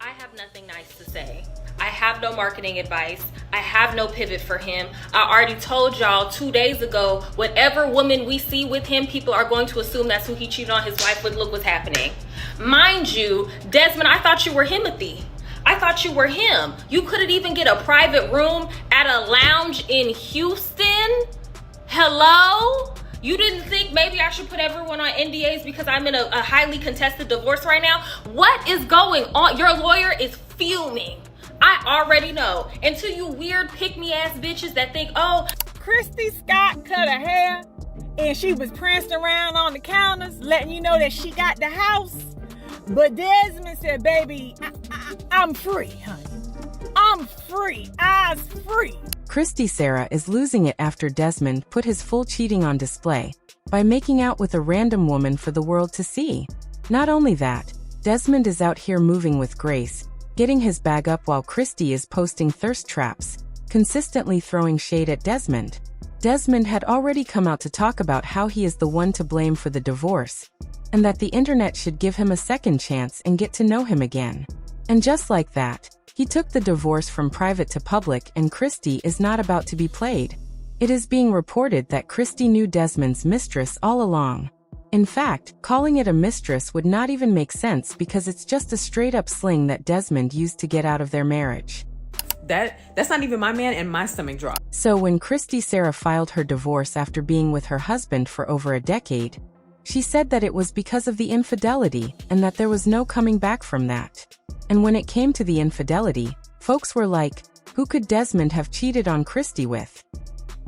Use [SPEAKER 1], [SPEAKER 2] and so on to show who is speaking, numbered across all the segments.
[SPEAKER 1] I have nothing nice to say. I have no marketing advice. I have no pivot for him. I already told y'all 2 days ago, whatever woman we see with him, people are going to assume that's who he cheated on his wife with. Look what's happening. Mind you, Desmond, I thought you were Himothy. I thought you were him. You couldn't even get a private room at a lounge in Houston? Hello? You didn't think maybe I should put everyone on NDAs because I'm in a highly contested divorce right now? What is going on? Your lawyer is fuming. I already know. And to you weird pick-me-ass bitches that think, oh,
[SPEAKER 2] Kristy Scott cut her hair and she was prancing around on the counters letting you know that she got the house. But Desmond said, baby, I'm free, honey. I'm free. I's free.
[SPEAKER 3] Kristy Sarah is losing it after Desmond put his full cheating on display by making out with a random woman for the world to see. Not only that, Desmond is out here moving with grace, getting his bag up while Kristy is posting thirst traps, consistently throwing shade at Desmond. Desmond had already come out to talk about how he is the one to blame for the divorce, and that the internet should give him a second chance and get to know him again. And just like that, he took the divorce from private to public, and Kristy is not about to be played. It is being reported that Kristy knew Desmond's mistress all along. In fact, calling it a mistress would not even make sense because it's just a straight-up sling that Desmond used to get out of their marriage.
[SPEAKER 4] That's not even my man, and my stomach dropped.
[SPEAKER 3] So when Kristy Sarah filed her divorce after being with her husband for over a decade, she said that it was because of the infidelity and that there was no coming back from that. And when it came to the infidelity, folks were like, who could Desmond have cheated on Kristy with?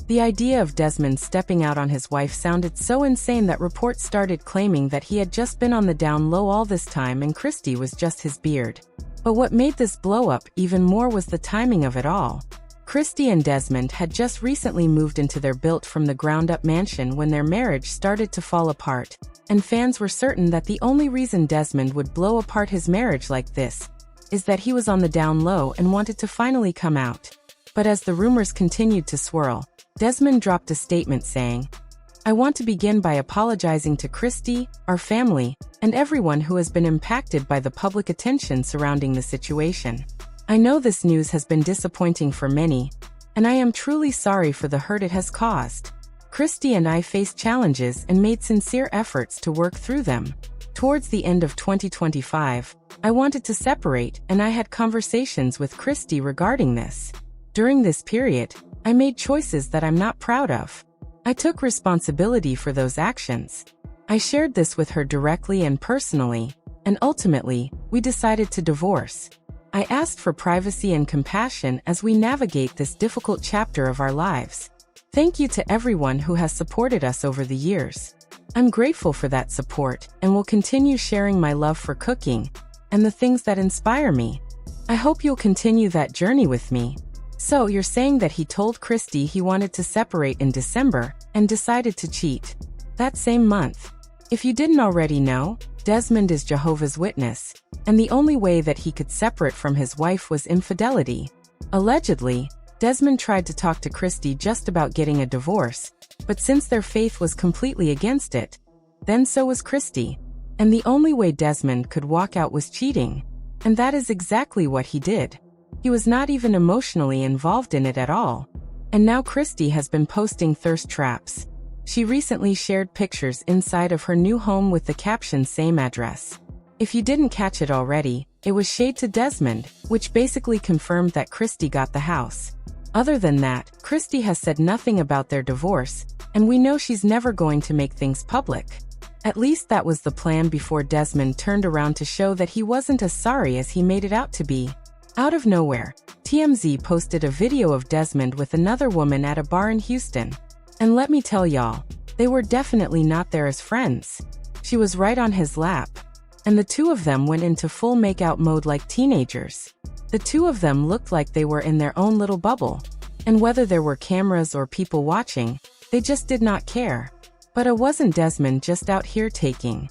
[SPEAKER 3] The idea of Desmond stepping out on his wife sounded so insane that reports started claiming that he had just been on the down low all this time and Kristy was just his beard. But what made this blow up even more was the timing of it all. Kristy and Desmond had just recently moved into their built-from-the-ground-up mansion when their marriage started to fall apart, and fans were certain that the only reason Desmond would blow apart his marriage like this is that he was on the down low and wanted to finally come out. But as the rumors continued to swirl, Desmond dropped a statement saying, "I want to begin by apologizing to Kristy, our family, and everyone who has been impacted by the public attention surrounding the situation. I know this news has been disappointing for many, and I am truly sorry for the hurt it has caused. Kristy and I faced challenges and made sincere efforts to work through them. Towards the end of 2025, I wanted to separate, and I had conversations with Kristy regarding this. During this period, I made choices that I'm not proud of. I took responsibility for those actions. I shared this with her directly and personally, and ultimately, we decided to divorce. I asked for privacy and compassion as we navigate this difficult chapter of our lives. Thank you to everyone who has supported us over the years. I'm grateful for that support and will continue sharing my love for cooking and the things that inspire me. I hope you'll continue that journey with me." So you're saying that he told Kristy he wanted to separate in December and decided to cheat that same month. If you didn't already know, Desmond is Jehovah's Witness, and the only way that he could separate from his wife was infidelity. Allegedly, Desmond tried to talk to Kristy just about getting a divorce, but since their faith was completely against it, then so was Kristy. And the only way Desmond could walk out was cheating, and that is exactly what he did. He was not even emotionally involved in it at all. And now Kristy has been posting thirst traps. She recently shared pictures inside of her new home with the caption "Same address." If you didn't catch it already, it was shade to Desmond, which basically confirmed that Kristy got the house. Other than that, Kristy has said nothing about their divorce, and we know she's never going to make things public. At least that was the plan before Desmond turned around to show that he wasn't as sorry as he made it out to be. Out of nowhere, TMZ posted a video of Desmond with another woman at a bar in Houston. And let me tell y'all, they were definitely not there as friends. She was right on his lap, and the two of them went into full makeout mode like teenagers. The two of them looked like they were in their own little bubble, and whether there were cameras or people watching, they just did not care. But it wasn't Desmond just out here taking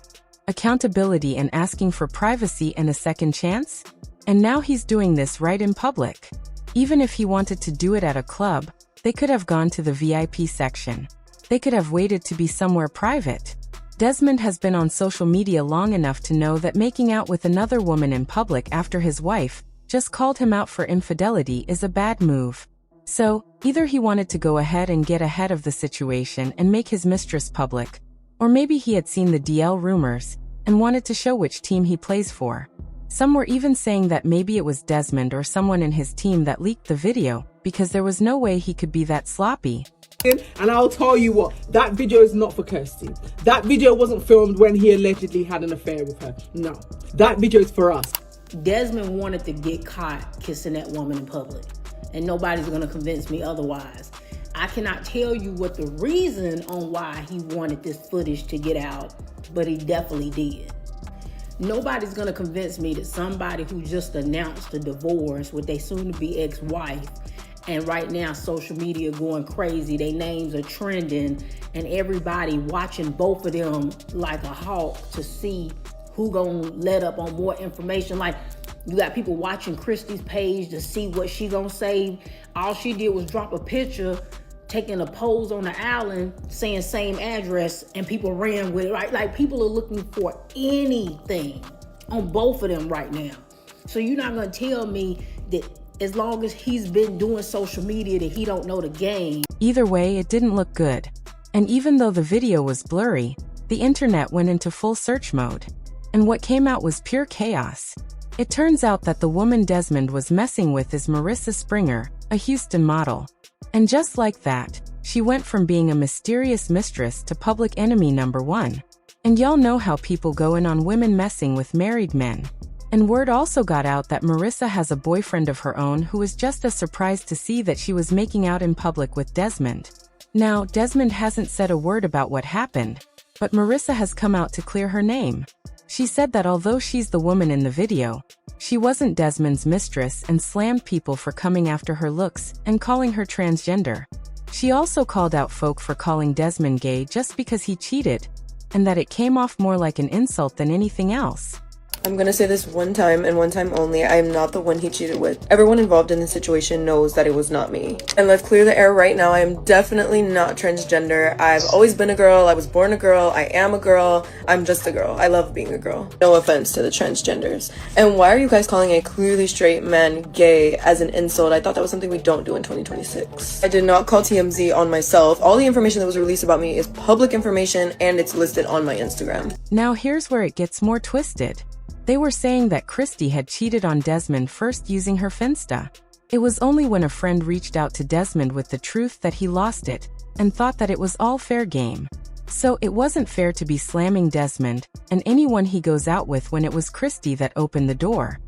[SPEAKER 3] accountability and asking for privacy and a second chance? And now he's doing this right in public. Even if he wanted to do it at a club, they could have gone to the VIP section. They could have waited to be somewhere private. Desmond has been on social media long enough to know that making out with another woman in public after his wife just called him out for infidelity is a bad move. So, either he wanted to go ahead and get ahead of the situation and make his mistress public, or maybe he had seen the DL rumors and wanted to show which team he plays for. Some were even saying that maybe it was Desmond or someone in his team that leaked the video, because there was no way he could be that sloppy.
[SPEAKER 5] And I'll tell you what, that video is not for Kirsty. That video wasn't filmed when he allegedly had an affair with her. No, that video is for us.
[SPEAKER 6] Desmond wanted to get caught kissing that woman in public, and nobody's gonna convince me otherwise. I cannot tell you what the reason on why he wanted this footage to get out, but he definitely did. Nobody's gonna convince me that somebody who just announced a divorce with their soon-to-be ex-wife, and right now social media going crazy, their names are trending, and everybody watching both of them like a hawk to see who gonna let up on more information. Like, you got people watching Kristy's page to see what she gonna say. All she did was drop a picture taking a pose on the island saying same address, and people ran with it, right? Like, people are looking for anything on both of them right now. So you're not gonna tell me that as long as he's been doing social media that he don't know the game.
[SPEAKER 3] Either way, it didn't look good. And even though the video was blurry, the internet went into full search mode. And what came out was pure chaos. It turns out that the woman Desmond was messing with is Marissa Springer, a Houston model. And just like that, she went from being a mysterious mistress to public enemy #1. And y'all know how people go in on women messing with married men. And word also got out that Marissa has a boyfriend of her own who was just as surprised to see that she was making out in public with Desmond. Now, Desmond hasn't said a word about what happened, but Marissa has come out to clear her name. She said that although she's the woman in the video, she wasn't Desmond's mistress, and slammed people for coming after her looks and calling her transgender. She also called out folk for calling Desmond gay just because he cheated, and that it came off more like an insult than anything else.
[SPEAKER 7] I'm gonna say this one time and one time only. I am not the one he cheated with. Everyone involved in the situation knows that it was not me. And let's clear the air right now. I am definitely not transgender. I've always been a girl. I was born a girl. I am a girl. I'm just a girl. I love being a girl. No offense to the transgenders. And why are you guys calling a clearly straight man gay as an insult? I thought that was something we don't do in 2026. I did not call TMZ on myself. All the information that was released about me is public information, and it's listed on my Instagram.
[SPEAKER 3] Now here's where it gets more twisted. They were saying that Kristy had cheated on Desmond first using her Finsta. It was only when a friend reached out to Desmond with the truth that he lost it, and thought that it was all fair game. So it wasn't fair to be slamming Desmond and anyone he goes out with when it was Kristy that opened the door.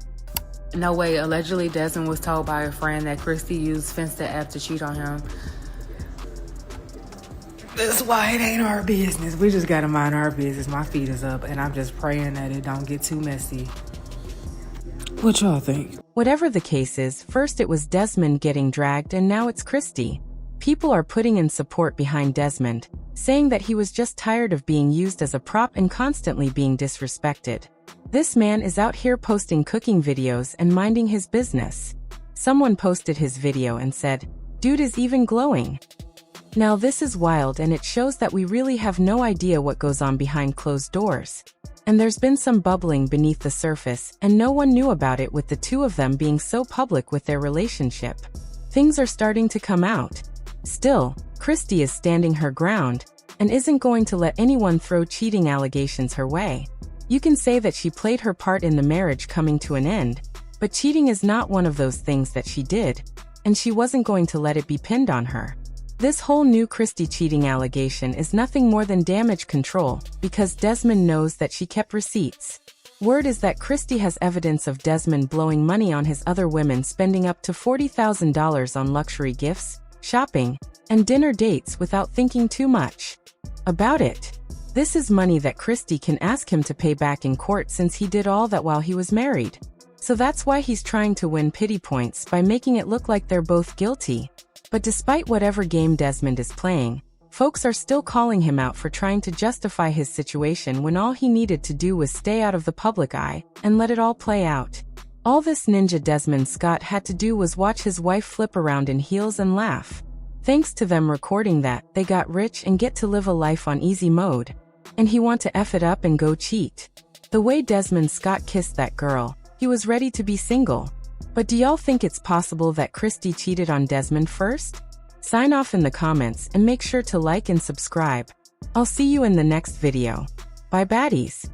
[SPEAKER 8] No way. Allegedly, Desmond was told by a friend that Kristy used Finsta app to cheat on him. That's why it ain't our business. We just gotta mind our business. My feet is up, and I'm just praying that it don't get too messy. What y'all think?
[SPEAKER 3] Whatever the case is, first it was Desmond getting dragged, and now it's Kristy. People are putting in support behind Desmond, saying that he was just tired of being used as a prop and constantly being disrespected. This man is out here posting cooking videos and minding his business. Someone posted his video and said, "Dude is even glowing." Now this is wild, and it shows that we really have no idea what goes on behind closed doors. And there's been some bubbling beneath the surface, and no one knew about it with the two of them being so public with their relationship. Things are starting to come out. Still, Kristy is standing her ground, and isn't going to let anyone throw cheating allegations her way. You can say that she played her part in the marriage coming to an end, but cheating is not one of those things that she did, and she wasn't going to let it be pinned on her. This whole new Kristy cheating allegation is nothing more than damage control, because Desmond knows that she kept receipts. Word is that Kristy has evidence of Desmond blowing money on his other women, spending up to $40,000 on luxury gifts, shopping, and dinner dates without thinking too much about it. This is money that Kristy can ask him to pay back in court, since he did all that while he was married. So that's why he's trying to win pity points by making it look like they're both guilty. But despite whatever game Desmond is playing, folks are still calling him out for trying to justify his situation when all he needed to do was stay out of the public eye and let it all play out. All this ninja Desmond Scott had to do was watch his wife flip around in heels and laugh. Thanks to them recording that, they got rich and get to live a life on easy mode. And he want to F it up and go cheat. The way Desmond Scott kissed that girl, he was ready to be single. But do y'all think it's possible that Kristy cheated on Desmond first? Sign off in the comments and make sure to like and subscribe. I'll see you in the next video. Bye baddies.